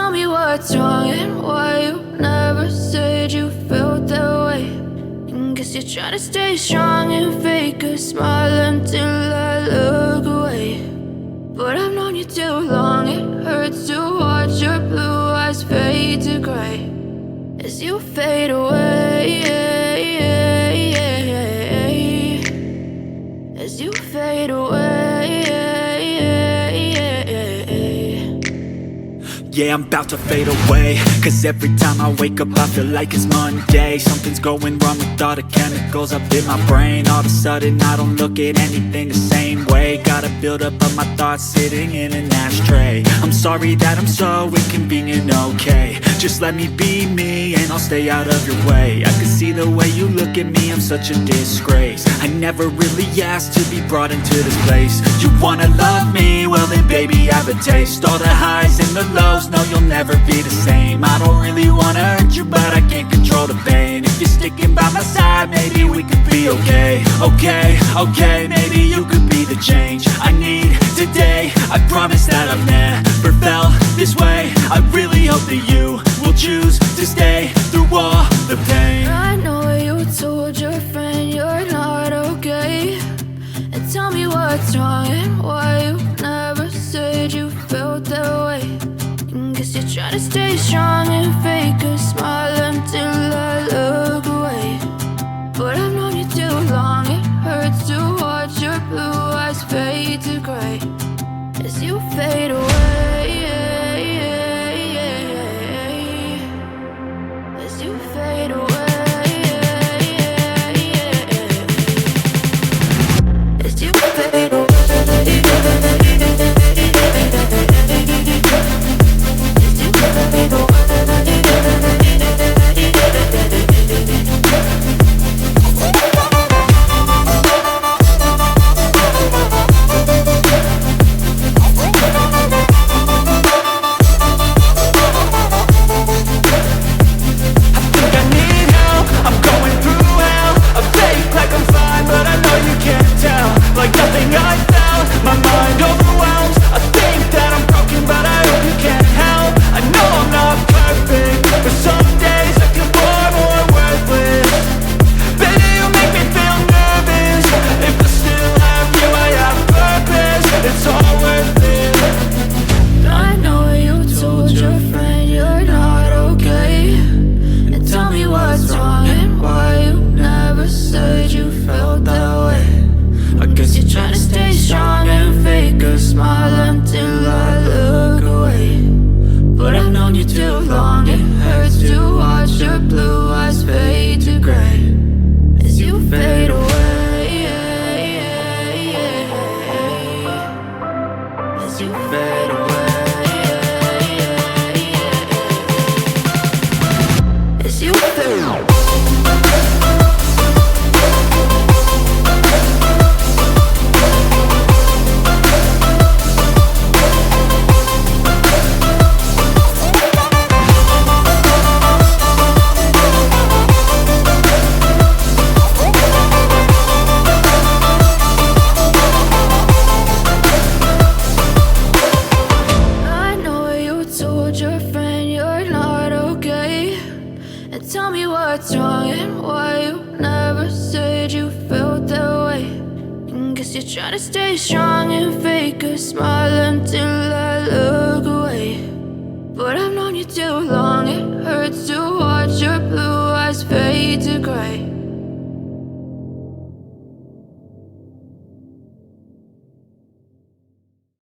tell me what's wrong and why you never said you felt that way. And guess you're trying to stay strong and fake a smile until I look away. But I've known you too long, it hurts to watch your blue eyes fade to gray as you fade away, as you fade away. Yeah, I'm about to fade away, cause every time I wake up I feel like it's Monday. Something's going wrong with all the chemicals up in my brain. All of a sudden I don't look at anything the same way. Gotta build up of my thoughts sitting in an ashtray. I'm sorry that I'm so inconvenient, okay. Just let me be me and I'll stay out of your way. I can see the way you look at me, I'm such a disgrace. I never really asked to be brought into this place. You wanna love me? Well then baby I have a taste. All the highs and the lows, no you'll never be the same. I don't really wanna hurt you but I can't control the pain. If you're sticking by my side maybe we could be okay. Okay, maybe you could be the change I need today. I promise that I've never felt this way. I really hope that you will choose to stay through all the pain. I know you told your friend you're not okay, and tell me what's wrong and why you never said you felt that way. And guess you're trying to stay strong and fake a smile until I look away. But I've known you too long, it hurts to watch your blue eyes fade to gray as you fade away, as you fade away, as you fade away. Tell me what's wrong and why you never said you felt that way. And guess you're trying to stay strong and fake a smile until I look